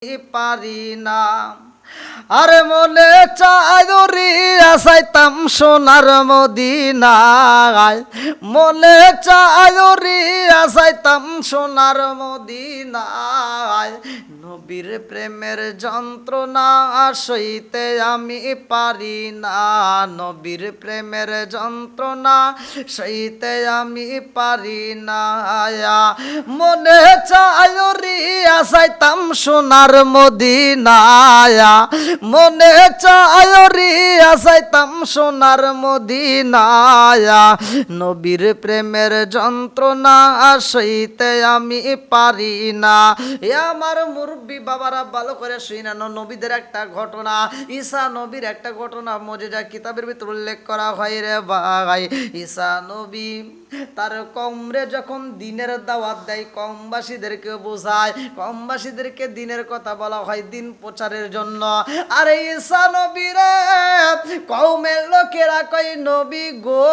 পারি না। আরে মনে চাই উড়িয়া যাইতাম সোনার মদিনায়, মনে চাই উড়িয়া যাইতাম সোনার মদিনায়। নবীর প্রেমের যন্ত্রণা সইতে আমি পারি না, নবীর প্রেমের যন্ত্রণা সইতে আমি পারি না। মনে চাই উড়িয়া যাইতাম সোনার মদিনায়, মনে চায় রিয়া যাইতাম সোনার মদিনায়। নবীর প্রেমের যন্ত্রণা সইতে আমি পারি না। এ আমার মুরব্বী বাবারা ভালো করে শুনানো নবীদের একটা ঘটনা, ঈসা নবীর একটা ঘটনা মুজিজা কিতাবের ভিতর উল্লেখ করা হয় রে ভাই। ঈসা নবী তার কমরে যখন দিনের দাওয়াত দেয়, কমবাসীদেরকে বোঝায়, কমবাসীদেরকে দিনের কথা বলা হয় দিন প্রচারের জন্য। আরে ঈসা নবী রে কওমের লোকেরা কয় নবী গো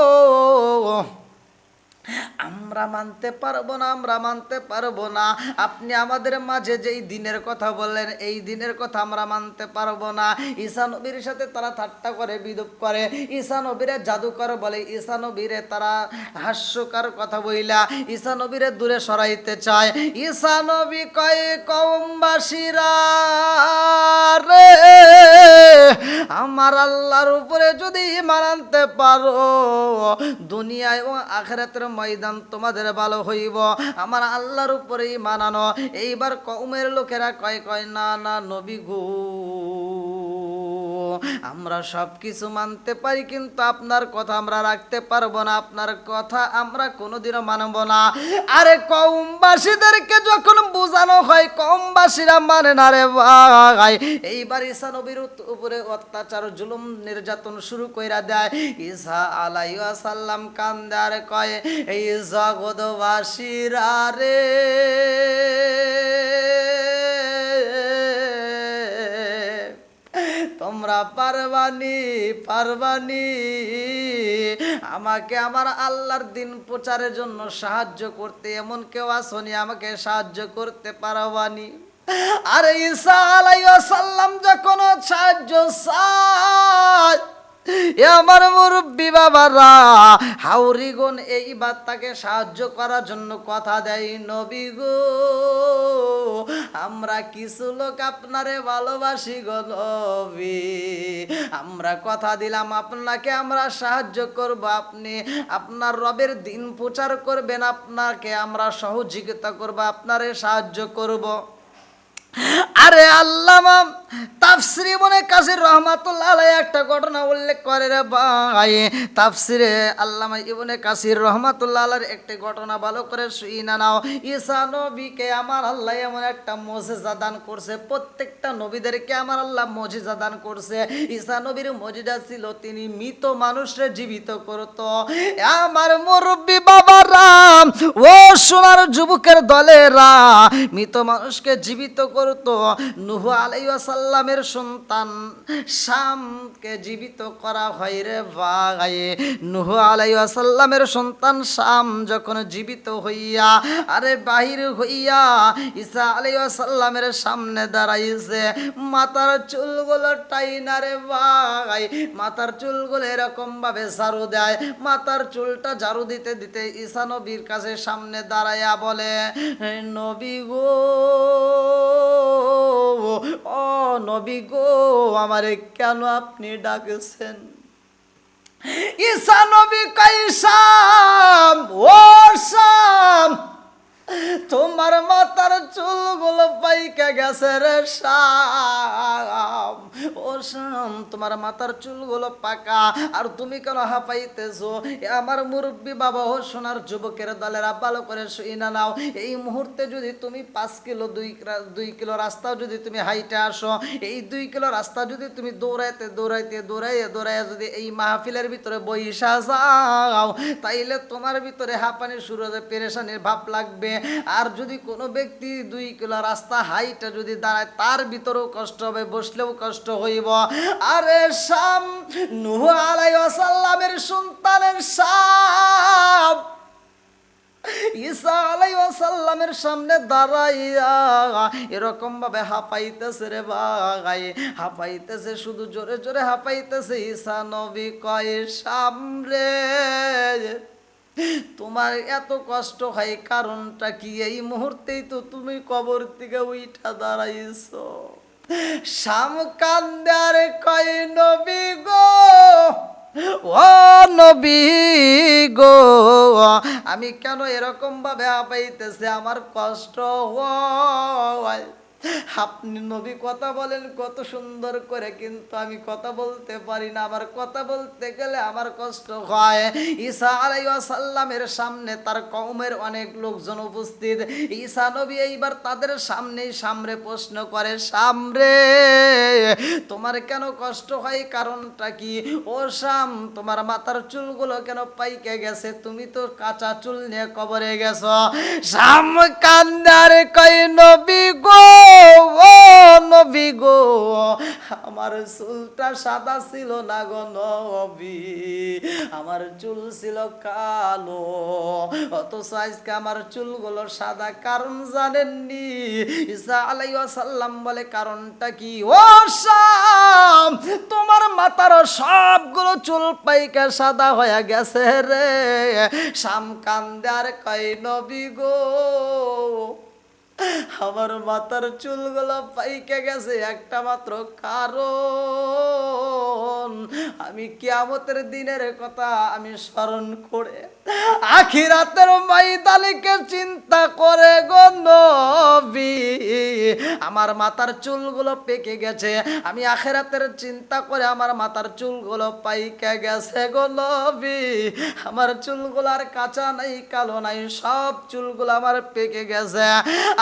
আমরা মানতে পারবো না, আমরা মানতে পারবো না, আপনি আমাদের মাঝে যেই দিনের কথা বললেন এই দিনের কথা আমরা মানতে পারবো না। ঈসা নবীর সাথে তারা ঠাট্টা করে, বিদ্রূপ করে, ঈসা নবীরে জাদুকর বলে, ঈসা নবীরে তারা হাস্যকর কথা বইলা ঈসা নবীরে দূরে সরাইতে চায়। ঈসা নবী কয় কওমবাসীরা রে আমার আল্লাহর উপরে যদি ঈমান আনতে পারো দুনিয়ায় ও আখিরাতের ময়দান তোমাদের ভালো হইব, আমার আল্লাহর উপরে ঈমান আনো। এইবার কওমের লোকেরা কয় কয় না না নবী গো আমরা সব কিছু মানতে পারি কিন্তু আপনার কথা আমরা রাখতে পারবো না, আপনার কথা আমরা কোনোদিনও মানব না। আরে কওমবাসীদেরকে যখন বোঝানো হয় কওমবাসীরা মানে না রে ভাই। এইবার ঈসা নবীর উপরে অত্যাচার জুলুম নির্যাতন শুরু কইরা দেয়। ঈসা আলাইহিস সালাম কান্দে আর কয় এই জগৎবাসীরা রে তোমরা পারবানি পারবানি আমাকে আমার আল্লাহর দিন প্রচারের জন্য সাহায্য করতে, এমন কেউ আসনি আমাকে সাহায্য করতে পারবানি। আরে ঈসা আলাইহিস সালাম যখন সাহায্য চায় আমার মুরব্বী বাবারা হাউরিগণ এইবার তাকে সাহায্য করার জন্য কথা দেয় নবী গো আমরা কিছু লোক আপনারে ভালোবাসি গো নবী, আমরা কথা দিলাম আপনাকে আমরা সাহায্য করব, আপনি আপনার রবের দিন প্রচার করবেন, আপনাকে আমরা সহযোগিতা করব, আপনারে সাহায্য করব। আরে আল্লামা তাফসিরে ইবনে কাসির রাহমাতুল্লাহ আলাইহি একটা ঘটনা উল্লেখ করে রে ভাই। তাফসিরে আল্লামা ইবনে কাসির রাহমাতুল্লাহ আলাইহির একটা ঘটনা ভালো করে শুইনা নাও। ঈসা নবীকে আমার আল্লাহ এমন একটা মুজিজা দান করছে, প্রত্যেকটা নবীদেরকে আমার আল্লাহ মুজিজা দান করছে। ঈসা নবীর মুজিজা ছিল তিনি মৃত মানুষরে জীবিত করত। আমার মুরব্বী বাবারা ও সোনার যুবকের দলেরা মৃত মানুষকে জীবিত করত। নূহ আলাইহিস সালামের সন্তান শামকে জীবিত করা হয় রে ভাই। নূহ আলাইহিস সালামের সন্তান শাম যখন জীবিত হইয়া আরে বাহির হইয়া ঈসা আলাইহিস সালামের সামনে দাঁড়াইছে, মাথার চুলগুলো টাইনা রে ভাই, মাথার চুলগুলো এরকম ভাবে ঝাড়ু দেয়, মাথার চুলটা ঝাড়ু দিতে দিতে ঈসা নবীর কাছে সামনে দাঁড়াইয়া বলে নবী গো ও নবী গো আমারে কেন আপনি ডাকছেন? ঈসা নবী কয় শাম ও শাম তোমার মাথার চুলগুলো পাইকা গেছে রে শাম, ও শাম তোমার মাথার চুলগুলো পাকা আর তুমি কেন হাঁপাইতেছো? আমার মুরব্বী বাবা ও সোনার যুবকের দলেরা ভালো করে শুইনা নাও। এই মুহূর্তে যদি তুমি 5 কিলো 2 কিলো রাস্তা যদি তুমি হাইটে আসো, এই 2 কিলো রাস্তা যদি তুমি দৌড়াইয়া যদি এই মাহফিলের ভিতরে বইসা যাও তাইলে তোমার ভিতরে হাঁপানি শুরু হবে, পেরেশানির ভাব লাগবে। আর যদি কোনো ব্যক্তি 2 কিলো রাস্তা হাইটা যদি দাঁড়ায় তার ভিতরেও কষ্ট হবে, বসলেও কষ্ট হইব। আরে শাম নূহ আলাইহিস সালামের সন্তানের শাম ঈসা আলাইহিস সালামের সামনে দাঁড়াইয়া এরকম ভাবে হাঁপাইতেছে রে ভাই, হাঁপাইতেছে, শুধু জোরে জোরে হাঁপাইতেছে। ঈসা নবী কয় সামনে তোমার এত কষ্ট হয় কারণটা কি? এই মুহূর্তেই তো তুমি কবর থেকে উঠা দাঁড়াইছো। শাম কান্দে আর কয় নবী গো, ও নবী গো, আমি কেন এরকম ভাবে হাঁপাইতেছে, আমার কষ্ট হয়। আপনি নবী কথা বলেন কত সুন্দর করে, কিন্তু আমি কথা বলতে পারি না, আমার কথা বলতে গেলে আমার কষ্ট হয়। ঈসা আলাইহিস সালামের সামনে তার কওমের অনেক লোকজন উপস্থিত। ঈসা নবী এইবার তাদের সামনে প্রশ্ন করে, সামরে তোমার কেন কষ্ট হয়, কারণটা কি? ও শাম, তোমার মাথার চুলগুলো কেন পাইকে গেছে? তুমি তো কাঁচা চুল নিয়ে কবরে গেছো। শাম কান্দার কয় নবী গো, ও নবী গো, আমার চুলটা সাদা ছিল না গো নবী, আমার চুল ছিল কালো, অথচ আজকে আমার চুলগুলো সাদা। কারণ জানেননি? ঈসা আলাইহিস সালাম বলে কারণটা কি? ও শাম, তোমার মাথার সবগুলো চুল পাইকা সাদা হয়ে গেছে রে। শাম কান্দে আর কয় নবী গো, আমার মাথার চুলগুলো পাইকে গেছে একটা মাত্র কারণ, আমি কিয়ামতের দিনের কথা আমি স্মরণ করে আখিরাতের ময়দানকে চিন্তা করে গো নবী, আমার মাথার চুলগুলো পেকে গেছে, আমি আখিরাতের চিন্তা করে আমার মাথার চুলগুলো পাইকে গেছে গো নবী, আমার চুলগুলো আর কাঁচা নাই, কালো নাই, সব চুলগুলো আমার পেকে গেছে।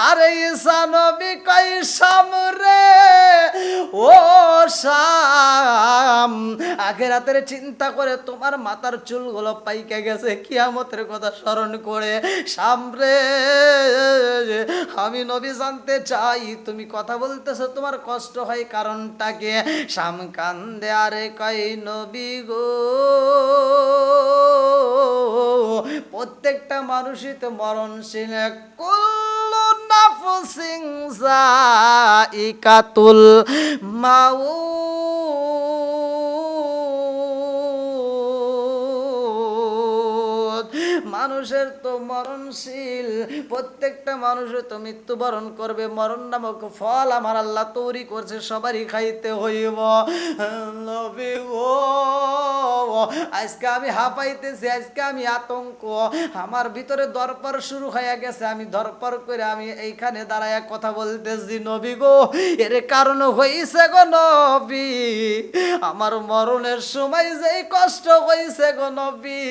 আরে ঈসা নবী কই সামরে, ও শাম, আখিরাতের চিন্তা করে তোমার মাথার চুলগুলো পাইকে গেছে কিয়ামতের কথা স্মরণ করে। সামরে আমি নবী জানতে চাই তুমি কথা বলতেছো তোমার কষ্ট হয় কারণটাকে? শাম কান্দে আরে কই নবী গো, প্রত্যেকটা মানুষই তো মরণশীল, কুল্লু নাফসিন যায়িকাতুল মাউত, মানুষের তো মরণশীল, প্রত্যেকটা মানুষের তো মৃত্যুবরণ করবে, মরণ নামক ফল আমার আল্লাহ তৈরি করছে, সবারই খাইতে হইব। নবী গো, আজকে আমি হাঁপাইতেছি, আজকে আমি আতঙ্ক, আমার ভিতরে দরপর শুরু হয়ে গেছে, আমি দরপর করে আমি এইখানে দাঁড়ায় কথা বলতেছি। নবী গো, এর কারণ হইছে গো নবী, আমার মরণের সময় যেই কষ্ট হইছে গো নবী,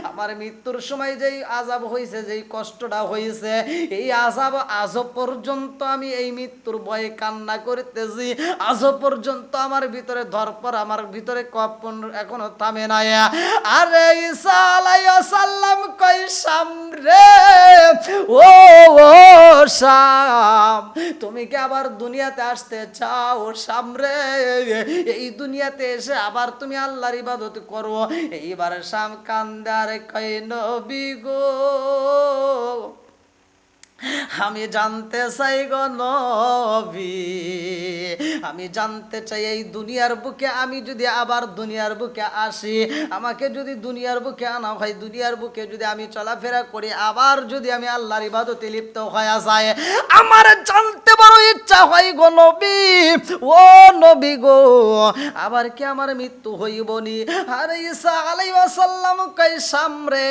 আমার মৃত্যুর সময় যেই আযাব হইছে, যেই কষ্টটা হইছে, এই আযাব আজও পর্যন্ত আমি এই মৃত্যুর ভয়ে কান্না করতেছি, আজও পর্যন্ত আমার ভিতরে ধরপর, আমার ভিতরে কপন এখনো থামে নাই। আরে ঈসা আলাইহিস সালাম কই সামরে, ও শাম, তুমি কি আবার দুনিয়াতে আসতে চাও? সামরে এই দুনিয়াতে এসে আবার তুমি আল্লাহর ইবাদত করো? এইবার শাম কান্দার কই নবী গো, আমি জানতে চাই গো নবী, আমি জানতে চাই এই দুনিয়ার বুকে আমি যদি আবার দুনিয়ার বুকে আসি, আমাকে যদি দুনিয়ার বুকে আনা হয়, দুনিয়ার বুকে যদি আমি চলাফেরা করি, আবার যদি আমি আল্লাহর ইবাদতে লিপ্ত হয়ে যায়, আমার জানতে বড় ইচ্ছা হয় গো নবী, ও নবী গো, আবার কি আমার মৃত্যু হইব নি? আর ঈসা আলাইহিস সালাম কই সামরে,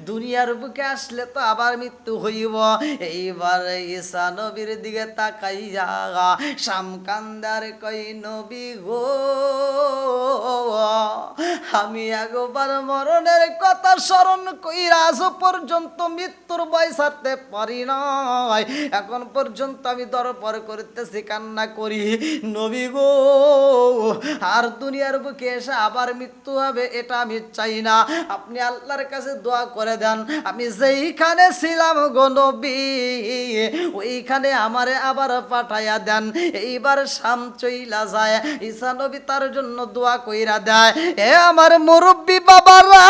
দুনিয়ার বুকে আসলে তো আবার মৃত্যু হইব। এইবার ঈসা নবীর দিকে তাকাইয়া শাম কান্দার কই নবী গো, আমি একবার মরণের কথা স্মরণ কইরা আজ পর্যন্ত মৃত্যুর ভয় ছাড়তে পারি নাই, এখন পর্যন্ত আমি দরপর করতেছি, কান্না করি। নবী গো, আর দুনিয়ার বুকে এসে আবার মৃত্যু হবে এটা আমি চাই না, আপনি আল্লাহর কাছে দোয়া করে দেন, আমি যেইখানে ছিলাম গো নবী ওইখানে আমারে আবার পাঠাইয়া দেন। এইবার শাম চইলা যায়, ঈসা নবী তার জন্য দোয়া কইরা দেয়। এ আমার মুরব্বী বাবারা,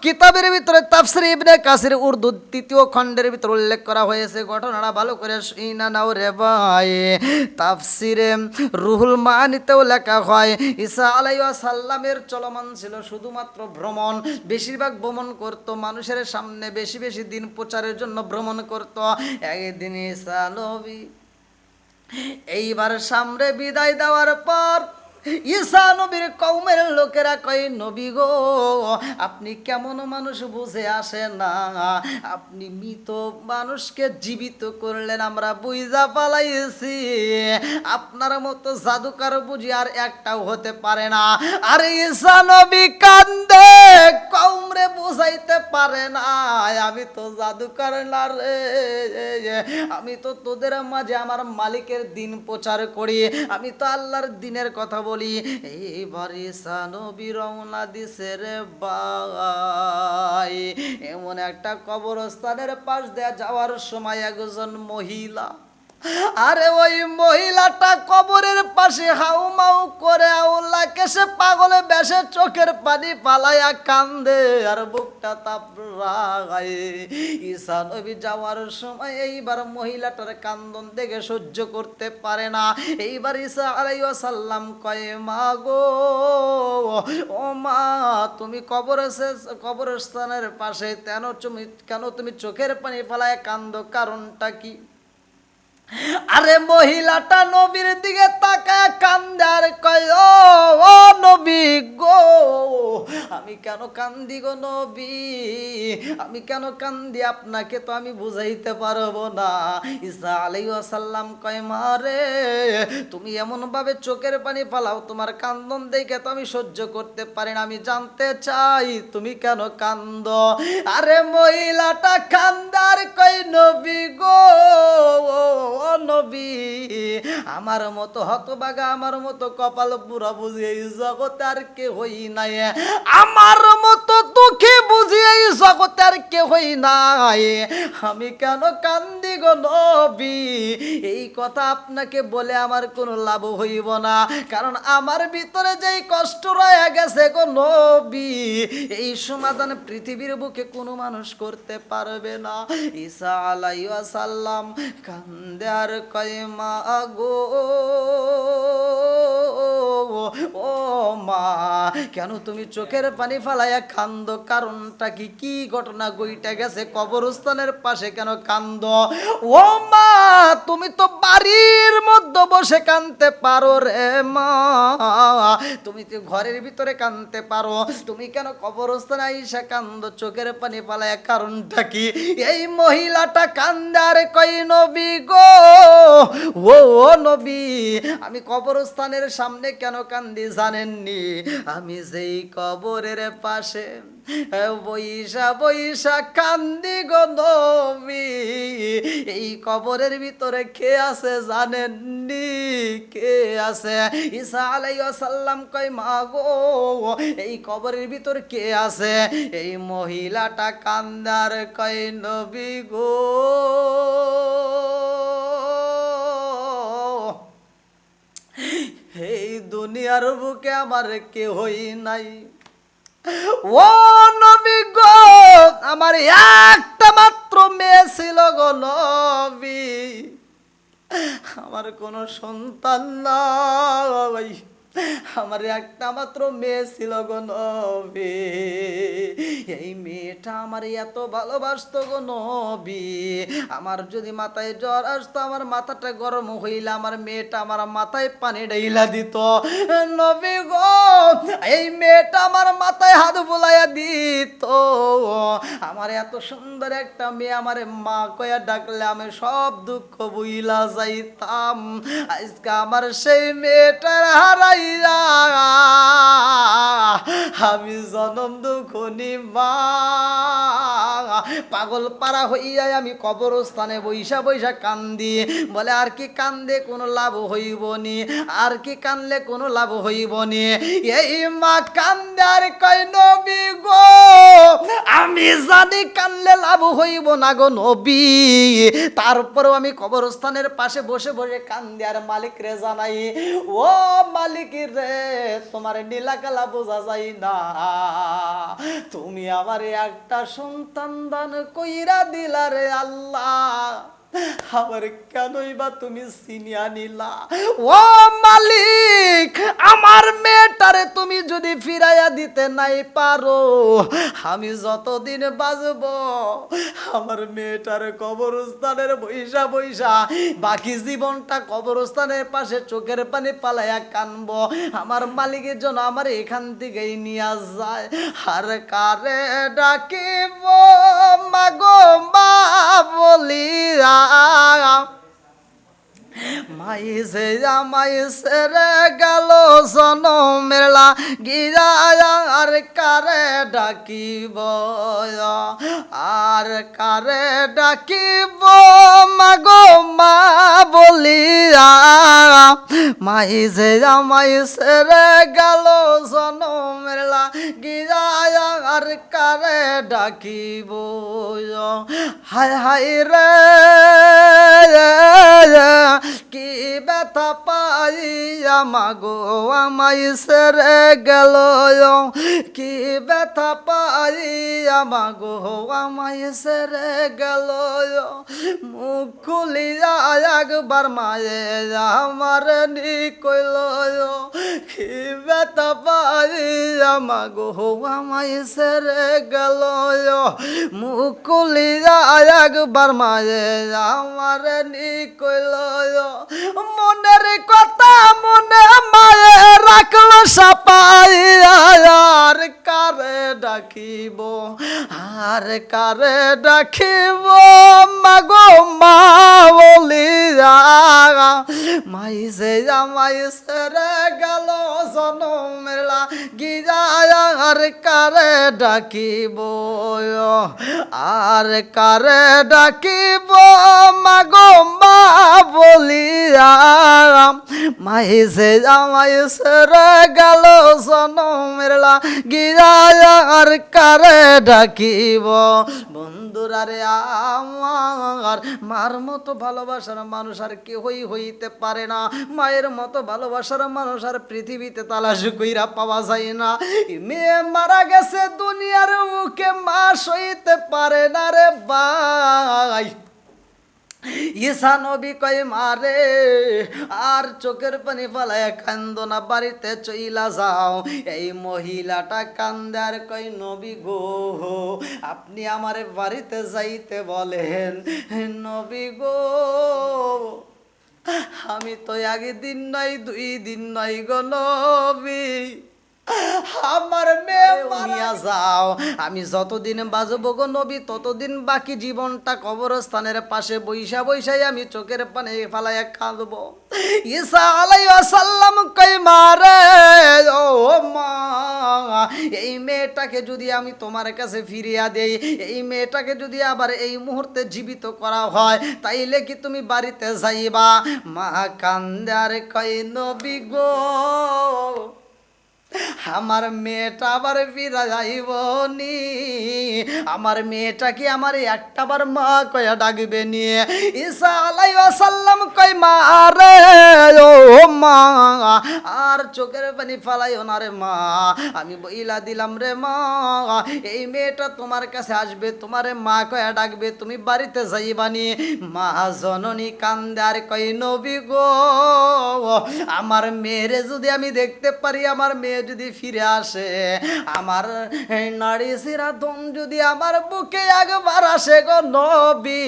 কিতাবের ভিতরে তাফসীর ইবনে কাসির উর্দু ৩য় খণ্ডের ভিতরে উল্লেখ করা হয়েছে। ঘটনাটা ভালো করে শুনা নাও রে ভাই। তাফসীরে রুহুল মানিতেও লেখা হয় ঈসা আলাইহিস সালামের চলমান ছিল শুধুমাত্র ভ্রমণ। বেশিরভাগ ভ্রমণ করত, মানুষের সামনে বেশি বেশি দিন প্রচারের জন্য ভ্রমণ করত। একদিন ঈসা নবী এইবার সামনে বিদায় দেওয়ার পর ঈসা নবীর কওমের লোকেরা কয়, নবী গো আপনি কেমন মানুষ বুঝে আসে না, আপনি মৃত মানুষকে জীবিত করলেন, আমরা বুঝা পালাইছি, আপনার মতো জাদুকর বুঝি আর একটাও হতে পারে না। আর ঈসা নবী কান্দে, কওমরে বুঝাইতে পারে না, আমি তো জাদুকর না রে, আমি তো তোদের মাঝে আমার মালিকের দিন প্রচার করি, আমি তো আল্লাহর দিনের কথা বলি। এইবার ঈসা নবী রওনা দিছে রে ভাই। এমন একটা কবরস্থানের পাশ দিয়ে যাওয়ার সময় একজন মহিলা, আরে ওই মহিলাটা কবরের পাশে হাউমাউ করে আউলাকে সে পাগলে বেশে চোখের পানি পালাইয়া কান্দে আর বুকটা তাপড়ায়। ঈসা নবী যাওয়ার সময় এইবার মহিলাটার কান্দন দেখে সহ্য করতে পারে না। এইবার ঈসা আলাইহিস সালাম কয়, মা গো ও মা, তুমি কবরস্থানের পাশে কেন তুমি চোখের পানি পালাইয়া কান্দো, কারণটা কি? আরে মহিলাটা নবীর দিকে তাকায় কান্দে আর কয়, ও নবী গো, আমি কেন কান্দি গো নবী, আমি কেন কান্দি আপনাকে তো আমি বুঝাইতে পারবো না। ঈসা আলাইহিস সালাম কয়, মা রে তুমি এমন ভাবে চোখের পানি ফালাও, তোমার কান্দন দেখে তো আমি সহ্য করতে পারি না, আমি জানতে চাই তুমি কেন কান্দো। আরে মহিলাটা কান্দার কয়, নবী গো ও নবী, আমার মতো হতভাগা, আমার মতো কপাল পুরা বুঝি এই জগতে আর কে হই নাই, আমার মতো দুঃখী বুঝি এই জগতে আর কে হই নাই, আমি কেন কান্দি গো নবী। এই কথা আপনাকে বলে আমার কোনো লাভ হইব না, কারণ আমার ভিতরে যেই কষ্ট রয়ে গেছে গো নবী, এই সমাধান পৃথিবীর বুকে কোনো মানুষ করতে পারবে না। ঈসা আলাইহিস সালাম কান্দে আর কয়, মা গো ও মা, কেন তুমি চোখের পানি ফালাইয়া কান্দো, কারণটা কি? কি ঘটনা ঘটে গেছে কবরস্থানের পাশে কেন কান্দো? ও মা, তুমি তো বাড়ির মধ্যে বসে কাঁদতে পারো রে মা, তুমি তো ঘরের ভিতরে কাঁদতে পারো, তুমি কেন কবরস্থানে আইসা কান্দো চোখের পানি ফালাইয়া, কারণটা কি? এই মহিলাটা কান্দে আর কই, নবী গো ও নবী, আমি কবরস্থানের সামনে কেন কান্দি জানেননি? আমি যেই কবরের পাশে বৈশা বৈশা কান্দি গো নবী, এই কবরের ভিতরে কে আছে জানেননি? কে আছে? ঈসা আলাইহিস সালাম কয়, মা গো এই কবরের ভিতর কে আছে? এই মহিলাটা কান্দার কয়, নবী গো এই দুনিয়ার বুকে আমার কেহই নাই, ও নবী গো আমার একটা মাত্র মেয়ে ছিল গো নবী, আমার কোনো সন্তান নাই, আমার একটা মাত্র মেয়ে ছিল গো নবী, এই মেয়েটা আমার এত ভালোবাসতো গো নবী, আমার যদি মাথায় জ্বর আসতো, আমার মাথাটা গরম হইলে আমার মেয়েটা আমার মাথায় পানি ঢাইলা দিত, নবী গো এই মেয়েটা আমার মাথায় হাত বুলাইয়া দিত, আমার এত সুন্দর একটা মেয়ে, আমার মা কয়া ডাকলে আমি সব দুঃখ বুইলা যাইতাম, আজকে আমার সেই মেয়েটার হারাই হাইরা আমি জনম দুখনি মা পাগল পারা হইয়া আমি কবরস্থানে বৈশা বৈশা কান্দি বলে আর কি কান্দে কোনো লাভ হইব নি আর কি কানলে কোনো লাভ হইব নি এই মা কান্দে আর কই নবী গো আমি জানি কানলে লাভ হইব না গো নবী তারপরেও আমি কবরস্থানের পাশে বসে বসে কান্দি আর মালিক রে জানাই ও মালিক রে তোমার নীলাকালা বোঝা যায় না তুমি আমার একটা সন্তান দান কইরা দিলা রে আল্লাহ আমার কেনই বা তুমি চিনিয়া নিলা ও মালিক আমার মেয়েটারে তুমি যদি ফিরাইয়া দিতে নাই পারো আমি যতদিন বাঁচব আমার মেয়েটার কবরস্থানের বৈশা বৈশা বাকি জীবনটা কবরস্থানের পাশে চোখের পানি পালাইয়া কানবো আমার মালিকের জন্য আমার এখান থেকেই নিয়ে যায় আর কারে ডাকিব মাগো মা বলিয়া মাইসে জামাইসে রে গেল জনমের লাগিয়া আর কারে ডাকিব আর কারে ডাকিব মাগো মা বলিয়া মাইসে জামাইসে রে গেল জনমের লাগিয়া আর কারে ডাকিব হায় হায় রে কি ব্যথা পাইয়া মাগো আমায় সেরে গেল কি ব্যথা পাইয়া মাগো আমায় সেরে গেল মুখ খুলিয়া একবার মায়ে আমার নিকল কি ব্যথা পাইয়া মাগো আমায় সেরে গেল মুখ খুলিয়া একবার মায়ে আমার নিকল মনের কথা মনে মায়ে রাখলো সাপাইয়া আর কারে ডাকিব আর কারে ডাকিব মাগো মা বলিয়া মাইসে জামাইসে রে গেল জনমের লাগিয়া আর কারে ডাকিব আর কারে ডাকিব মাগো মা বলিয়া মাইসে জামাইসে রে গেল জনমের লাগিয়া আর কারে ডাকিব বন্ধুরা রে আমার মার মতো ভালোবাসার মানুষ আর কেউই হইতে পারে না মায়ের মতো ভালোবাসার মানুষ আর পৃথিবীতে তালাশ কইরা পাওয়া যায় না মেয়ে মারা গেছে দুনিয়ার মুখে মা সইতে পারে না রে ভাই ঈসা নবী কয় মারে আর চোখের পানি ফালায় কান্দো না বাড়িতে চইলা যাও এই মহিলাটা কান্দে আর কয় নবী গো আপনি আমারে বাড়িতে যাইতে বলেন নবী গো আমি তো একদিন নয় 2 দিন নয় গো নবী আমার মেয়ে মারা যাও আমি যতদিন বাঁচবো গো নবী ততদিন বাকি জীবনটা কবরস্থানের পাশে বৈশা বৈশাই আমি চোখের পানি ফালাইয়া কাঁদবো ঈসা আলাইহিস সালাম কই মারে ও মা এই মেয়েটাকে যদি আমি তোমার কাছে ফিরিয়া দেই এই মেয়েটাকে যদি আবার এই মুহূর্তে জীবিত করা হয় তাইলে কি তুমি বাড়িতে যাইবা মা কান্দে আর কই নবী গো আমার মেয়েটা আবার ফিরা যাইব নি আমার মেয়েটা কি আমার একটাবার মা কয়া ডাকবে নিয়ে ঈসা আলাইহিস সালাম কই মা রে ও মা আর চোখের পানি ফালাইও না রে মা আমি বইলা দিলাম রে মা এই মেয়েটা তোমার কাছে আসবে তোমারে মা কয়া ডাকবে তুমি বাড়িতে যাইবা নি মা জননী কান্দে আর কই নবী গো আমার মেয়েরে যদি আমি দেখতে পারি আমার মেয়ে যদি ফিরে আসে আমার নারী সিরা দম যদি আমার বুকে একবার আসে গো নবী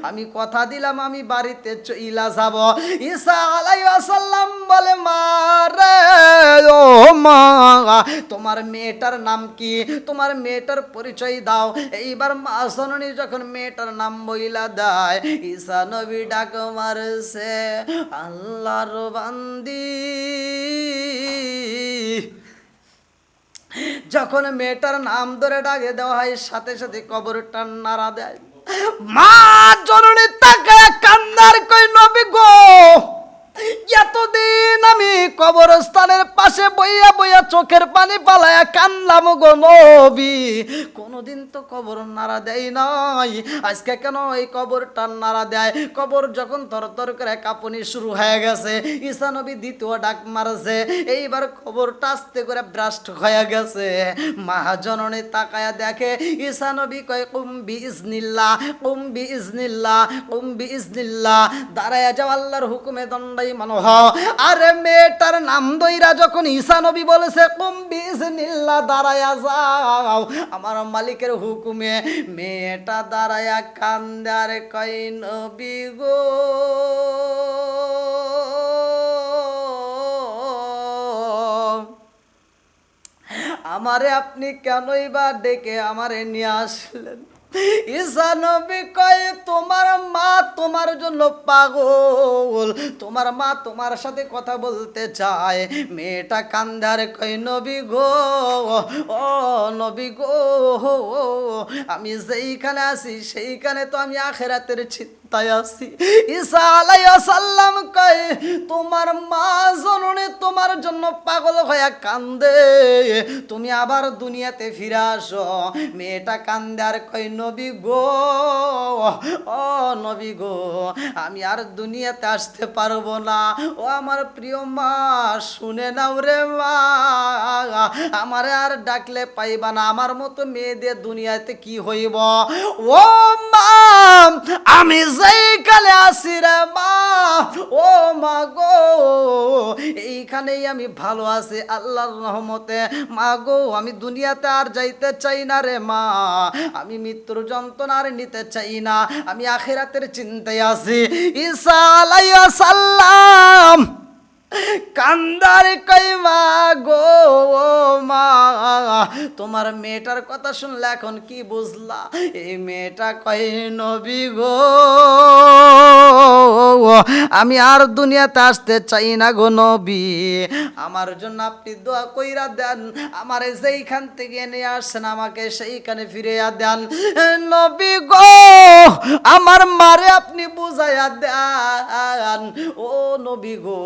আমি কথা দিলাম আমি বাড়িতে চইলা যাব ঈসা আলাইহিস সালাম বলে মা রে ও মা তোমার মেয়েটার নাম কি, তোমার মেয়েটার পরিচয় দাও। এইবার মা জননী যখন মেয়েটার নাম বইলা দেয়, ঈসা নবী ডাক মারছে, আল্লাহর বান্দি। যখন মেয়েটার নাম ধরে ডাকে দেওয়া হয়, সাথে সাথে কবরটা নাড়া দেয়। মা জননী তাকায় কান্নার কই, নবী গো, এতদিন আমি কবরস্থানের পাশে বইয়া বইয়া চোখের পানি পালায়া কানলাম গো নবী, কোনদিন তো কবর নাড়া দেয় নাই, আজকে কেন এই কবরটা নাড়া দেয়? কবর যখন তরতর করে কাঁপুনি শুরু হয়ে গেছে, ঈসা নবী দ্বিতীয় ডাক মারছে, এইবার কবরটা আস্তে করে ব্রাস্ট হয়ে গেছে। মা জননী তাকায়া দেখে ঈসা নবী কয়, কুম বিইজনিল্লাহ, কুম বিইজনিল্লাহ, কুম বিইজনিল্লাহ, দাঁড়ায়া যাও, আল্লাহর হুকুমে দণ্ডায়মান হও। আরে মেয়েটার নাম দইরা যখন ঈসা নবী বলেছে কুম বিইজনিল্লাহ, দাঁড়ায়া যাও আমার মালিকের হুকুমে, মেয়েটা দাঁড়ায়া কান্দে আর কয়, নবী গো, আমারে আপনি কেনই বা ডেকে আমারে নিয়ে আসলেন? ঈসা নবী কয়, তোমার মা তোমার জন্য পাগল, তোমার মা তোমার সাথে কথা বলতে চায়। মেয়েটা কান্দার কয়, নবী গো, ও নবী গো, আমি যেইখানে আছি সেইখানে তো আমি আখিরাতের চিন্তায় আছি। ঈসা আলাইহিস সালাম কয়, তোমার মা জননী তোমার জন্য পাগল হয়ে কান্দে, তুমি আবার দুনিয়াতে ফিরে আসো। মেয়েটা কান্দে আর কয়, নবী গো, ও নবী গো, আমি আর দুনিয়াতে আসতে পারবো না। ও আমার প্রিয় মা, শুনে নাও রে মা, আমারে আর ডাকলে পাইবা না, আমার মতো মেয়েদের দুনিয়াতে কি হইব? ও মা, আমি যেইখানে আসি রে মা, ও মা গো, এইখানেই আমি ভালো আছি আল্লাহর রহমতে। মা গো, আমি দুনিয়াতে আর যাইতে চাই না রে মা, আমি মৃত্যুর যন্ত্রণা আর নিতে চাই না, আমি আখিরাতের চিন্তায় আছি। ঈসা আলাইহিস সালাম কান্দার কই, মা গো, ও মা, তোমার মেয়েটার কথা শুনলে এখন কি বুঝলা? এই মেয়েটা কই, নবী গো, আমি আর দুনিয়াতে আসতে চাই না গো নবী, আমার জন্য আপনি দোয়া কইরা দেন, আমারে যেইখান থেকে নিয়ে আসছেন আমাকে সেইখানে ফিরিয়ে দেন। নবী গো, আমার মারে আপনি বুঝাইয়া দেন, ও নবী গো,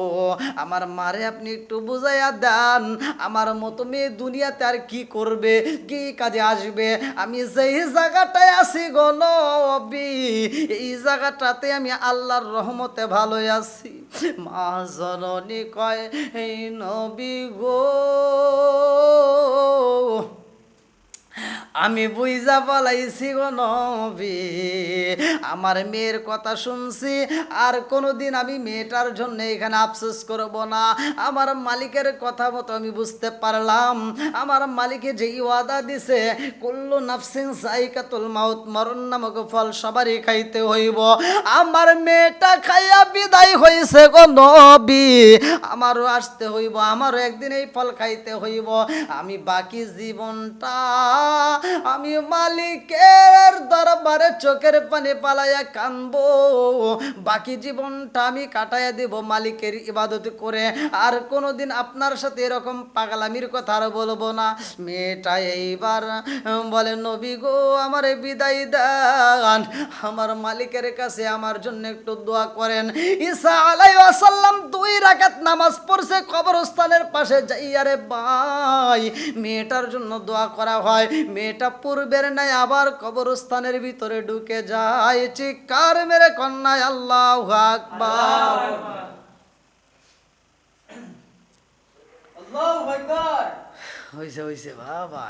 আমার মারে আপনি একটু বুঝাইয়া দেন, আমার মতো মেয়ে দুনিয়াতে আর কি করবে, কি কাজে আসবে? আমি যেই জায়গাটায় আছি গো নবী, এই জায়গাটাতে আমি আল্লাহর রহমতে ভালো আছি। মা জননী কয়, এই নবী গো, আমি বুঝা পালাইছি গো নবী, আমার মেয়ের কথা শুনছি, আর কোনোদিন আমি মেয়েটার জন্য এখানে আফসোস করব না। আমার মালিকের কথা মতো আমি বুঝতে পারলাম, আমার মালিকে যেই ওয়াদা দিছে, কুল্লু নাফসিন যায়কাতুল মাউত, মরণ নামক ফল সবারই খাইতে হইব, আমার মেয়েটা খাইয়া বিদায় হইছে গো নবী, আমারও আসতে হইব, আমারও একদিন এই ফল খাইতে হইব। আমি বাকি জীবনটা আমি মালিকের দরবারে চোখের পানি পালাইয়া কানবো, বাকি জীবনটা আমি কাটাইয়া দেব মালিকের ইবাদত করে, আর কোনোদিন আপনার সাথে এরকম পাগলামির কথা আর বলবো না। মেয়েটা এইবার বলে, নবী গো, আমারে বিদায় দেন, আমার মালিকের কাছে আমার জন্য একটু দোয়া করেন। ঈসা আলাইহিস সালাম 2 রাকাত নামাজ পড়ছে কবরস্থানের পাশে যাইয়া রে ভাই, মেয়েটার জন্য দোয়া করা হয়। মেয়েটা পূর্বের নাই আবার কবরস্থানের ভিতরে ঢুকে যায়, চিৎকার মেরে কন্যায় আল্লাহু আকবার, আল্লাহু আকবার। হইছে বাবা।